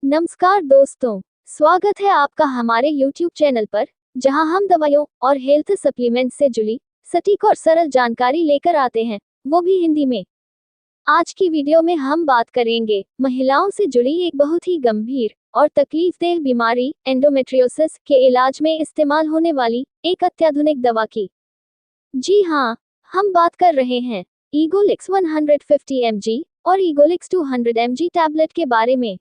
नमस्कार दोस्तों, स्वागत है आपका हमारे YouTube चैनल पर, जहां हम दवाइयों और हेल्थ सप्लीमेंट से जुड़ी सटीक और सरल जानकारी लेकर आते हैं, वो भी हिंदी में। आज की वीडियो में हम बात करेंगे महिलाओं से जुड़ी एक बहुत ही गंभीर और तकलीफदेह बीमारी एंडोमेट्रियोसिस के इलाज में इस्तेमाल होने वाली एक अत्याधुनिक दवा की। जी हाँ, हम बात कर रहे हैं ईगोलिक्स 150 mg और ईगोलिक्स 200 mg टैबलेट के बारे में।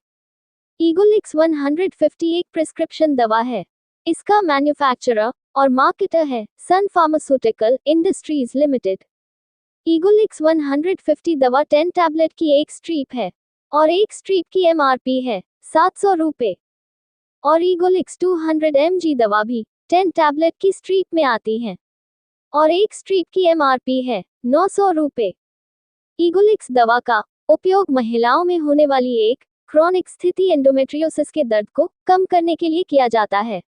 ईगोलिक्स 150 एक प्रिस्क्रिप्शन दवा है। इसका मैन्युफैक्चरर और मार्केटर है सन फार्मास्यूटिकल इंडस्ट्रीज लिमिटेड। ईगोलिक्स 150 दवा 10 टैबलेट की एक स्ट्रिप है और एक स्ट्रिप की MRP है 700 रुपये। और ईगोलिक्स 200 mg दवा भी 10 टैबलेट की स्ट्रिप में आती है और एक स्ट्रिप की MRP है 900 रुपये। ईगोलिक्स दवा का उपयोग महिलाओं में होने वाली एक क्रॉनिक स्थिति एंडोमेट्रियोसिस के दर्द को कम करने के लिए किया जाता है।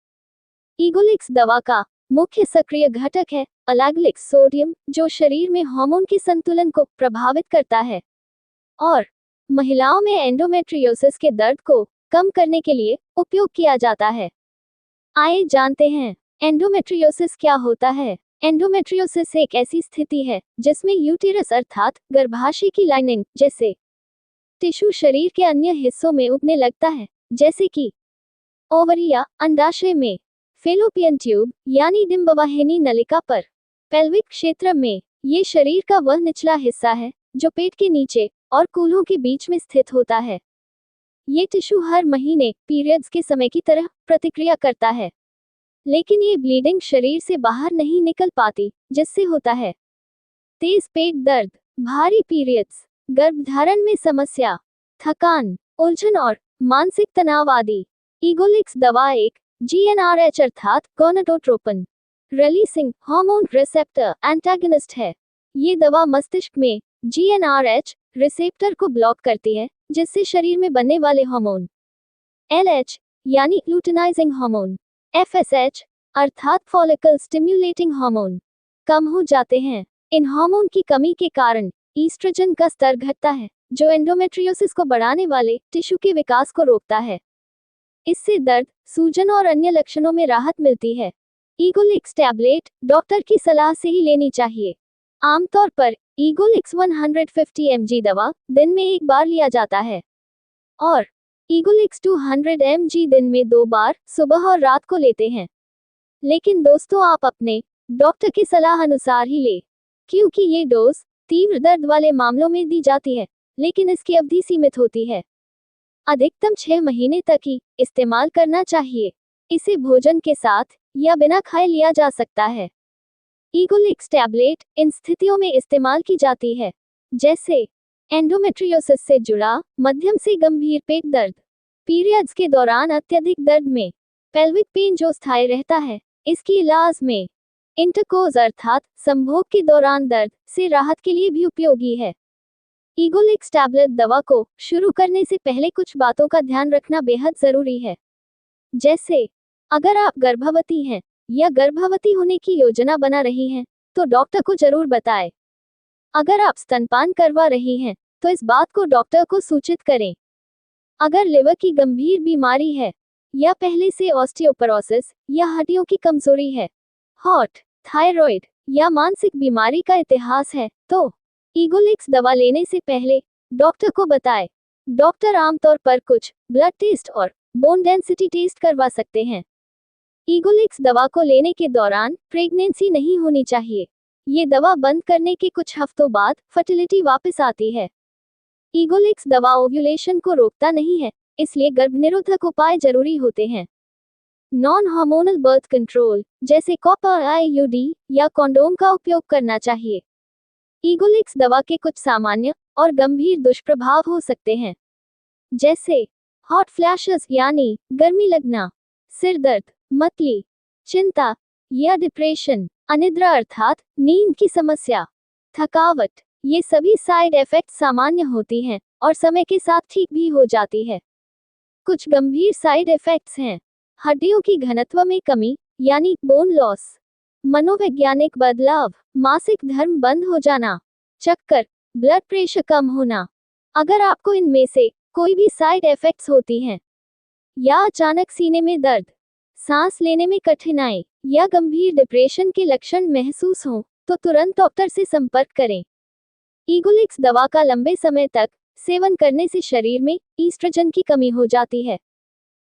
ईगोलिक्स दवा का मुख्य सक्रिय घटक है अलैग्लिक सोडियम, जो शरीर में हार्मोन के संतुलन को प्रभावित करता है और महिलाओं में एंडोमेट्रियोसिस के दर्द को कम करने के लिए उपयोग किया जाता है। आइए जानते हैं एंडोमेट्रियोसिस क्या होता है। एंडोमेट्रियोसिस एक ऐसी स्थिति है जिसमें यूटेरस अर्थात गर्भाशय की लाइनिंग जैसे टिश्यू शरीर के अन्य हिस्सों में उगने लगता है, जैसे कि ओवरी या अंडाशय में, फेलोपियन ट्यूब यानी डिंबवाहिनी नलिका पर, पेल्विक क्षेत्र में। ये शरीर का वह निचला हिस्सा है जो पेट के नीचे और कूल्हों के बीच में स्थित होता है। ये टिश्यू हर महीने पीरियड्स के समय की तरह प्रतिक्रिया करता है, लेकिन ये ब्लीडिंग शरीर से बाहर नहीं निकल पाती, जिससे होता है तेज पेट दर्द, भारी पीरियड्स, गर्भधारण में समस्या, थकान, उलझन और मानसिक तनाव आदि। ईगोलिक्स दवा एक GnRH अर्थात gonadotropin releasing hormone receptor antagonist है। ये दवा मस्तिष्क में GnRH रिसेप्टर को ब्लॉक करती है, जिससे शरीर में बनने वाले हार्मोन LH यानी लुटेनाइजिंग हार्मोन, FSH अर्थात फॉलिकल स्टिम्युलेटिंग हार्मोन कम हो जाते हैं। इन हार्मोन की कमी के कारण ईस्ट्रोजन का स्तर घटता है, जो एंडोमेट्रियोसिस को बढ़ाने वाले टिश्यू के विकास को रोकता है। इससे दर्द, सूजन और अन्य लक्षणों में राहत मिलती है। ईगोलिक्स टैबलेट डॉक्टर की सलाह से ही लेनी चाहिए। आमतौर पर ईगोलिक्स 150 mg दवा दिन में एक बार लिया जाता है और ईगोलिक्स 200 mg दिन में 2 बार सुबह और रात को लेते हैं। लेकिन दोस्तों, आप अपने डॉक्टर की सलाह अनुसार ही ले, क्योंकि ये डोज तीव्र दर्द वाले मामलों में दी जाती है, लेकिन इसकी अवधि सीमित होती है। अधिकतम 6 महीने तक ही इस्तेमाल करना चाहिए। इसे भोजन के साथ या बिना खाए लिया जा सकता है। ईगोलिक्स टैबलेट इन स्थितियों में इस्तेमाल की जाती है, जैसे एंडोमेट्रियोसिस से जुड़ा मध्यम से गंभीर पेट दर्द, पीरियड्स के दौरान अत्यधिक दर्द में, पेल्विक पेन जो स्थायी रहता है। इसकी इलाज में इंटरकोर्स अर्थात संभोग के दौरान दर्द से राहत के लिए भी उपयोगी है। ईगोलिक्स टैबलेट दवा को शुरू करने से पहले कुछ बातों का ध्यान रखना बेहद जरूरी है, जैसे अगर आप गर्भवती हैं या गर्भवती होने की योजना बना रही हैं, तो डॉक्टर को जरूर बताएं। अगर आप स्तनपान करवा रही हैं, तो इस बात को डॉक्टर को सूचित करें। अगर लिवर की गंभीर बीमारी है या पहले से ऑस्टियोपोरोसिस या हड्डियों की कमजोरी है, हॉट, थायराइड या मानसिक बीमारी का इतिहास है, तो ईगोलिक्स दवा लेने से पहले डॉक्टर को बताएं। डॉक्टर आमतौर पर कुछ ब्लड टेस्ट और बोन डेंसिटी टेस्ट करवा सकते हैं। ईगोलिक्स दवा को लेने के दौरान प्रेगनेंसी नहीं होनी चाहिए। ये दवा बंद करने के कुछ हफ्तों बाद फर्टिलिटी वापस आती है। ईगोलिक्स दवा ओव्यूलेशन को रोकता नहीं है, इसलिए गर्भनिरोधक उपाय जरूरी होते हैं। नॉन हार्मोनल बर्थ कंट्रोल जैसे कॉपर IUD या कॉन्डोम का उपयोग करना चाहिए। ईगोलिक्स दवा के कुछ सामान्य और गंभीर दुष्प्रभाव हो सकते हैं, जैसे हॉट फ्लैशेस यानी गर्मी लगना, सिर दर्द, मतली, चिंता या डिप्रेशन, अनिद्रा अर्थात नींद की समस्या, थकावट। ये सभी साइड इफेक्ट सामान्य होती हैं और समय के साथ ठीक भी हो जाती है। कुछ गंभीर साइड इफेक्ट्स हैं हड्डियों की घनत्व में कमी यानी बोन लॉस, मनोवैज्ञानिक बदलाव, मासिक धर्म बंद हो जाना, चक्कर, ब्लड प्रेशर कम होना। अगर आपको इनमें से कोई भी साइड इफेक्ट्स होती हैं, या अचानक सीने में दर्द, सांस लेने में कठिनाई या गंभीर डिप्रेशन के लक्षण महसूस हों, तो तुरंत डॉक्टर से संपर्क करें। ईगोलिक्स दवा का लंबे समय तक सेवन करने से शरीर में ईस्ट्रोजन की कमी हो जाती है,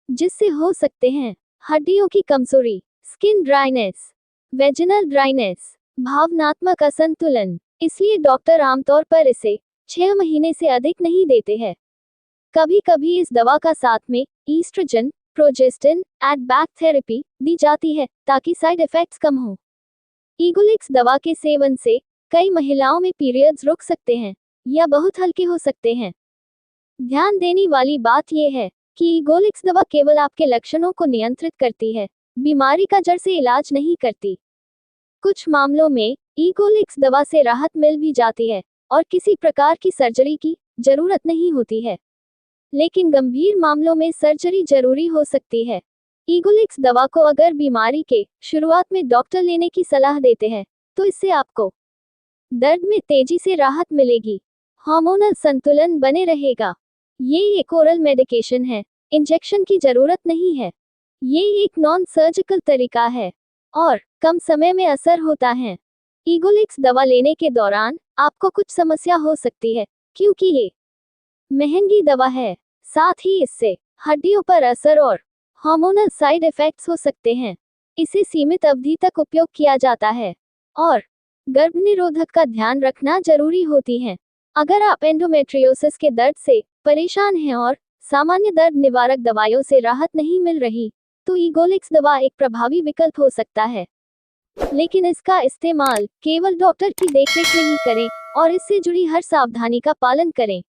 जिससे हो सकते हैं हड्डियों की कमजोरी, स्किन ड्राइनेस, वेजिनल ड्राइनेस, भावनात्मक असंतुलन। इसलिए डॉक्टर आमतौर पर इसे 6 महीने से अधिक नहीं देते हैं। कभी कभी इस दवा का साथ में estrogen, progestin, add back therapy दी जाती है ताकि साइड इफेक्ट्स कम हो। ईगोलिक्स दवा के सेवन से कई महिलाओं में पीरियड्स रुक सकते हैं या बहुत हल्के हो सकते हैं। ध्यान देने वाली बात यह है कि ईगोलिक्स दवा केवल आपके लक्षणों को नियंत्रित करती है, बीमारी का जड़ से इलाज नहीं करती। कुछ मामलों में ईगोलिक्स दवा से राहत मिल भी जाती है और किसी प्रकार की सर्जरी की जरूरत नहीं होती है, लेकिन गंभीर मामलों में सर्जरी जरूरी हो सकती है। ईगोलिक्स दवा को अगर बीमारी के शुरुआत में डॉक्टर लेने की सलाह देते हैं, तो इससे आपको दर्द में तेजी से राहत मिलेगी, हार्मोनल संतुलन बने रहेगा। ये एक ओरल मेडिकेशन है, इंजेक्शन की जरूरत नहीं है। ये एक नॉन सर्जिकल तरीका है और कम समय में असर होता है। ईगोलिक्स दवा लेने के दौरान आपको कुछ समस्या हो सकती है, क्योंकि ये महंगी दवा है। साथ ही इससे हड्डियों पर असर और हार्मोनल साइड इफेक्ट्स हो सकते हैं। इसे सीमित अवधि तक उपयोग किया जाता है और गर्भनिरोधक का ध्यान रखना जरूरी होती है। अगर आप एंडोमेट्रियोसिस के दर्द से परेशान हैं और सामान्य दर्द निवारक दवाइयों से राहत नहीं मिल रही, तो ईगोलिक्स दवा एक प्रभावी विकल्प हो सकता है। लेकिन इसका इस्तेमाल केवल डॉक्टर की देखरेख में ही करें और इससे जुड़ी हर सावधानी का पालन करें।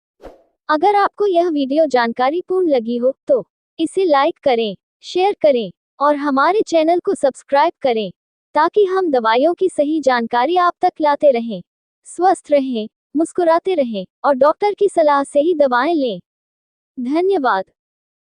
अगर आपको यह वीडियो जानकारीपूर्ण लगी हो तो इसे लाइक करें, शेयर करें और हमारे चैनल को सब्सक्राइब करें, ताकि हम दवाइयों की सही जानकारी आप तक लाते रहें। स्वस्थ रहें, मुस्कुराते रहें और डॉक्टर की सलाह से ही दवाएं लें। धन्यवाद।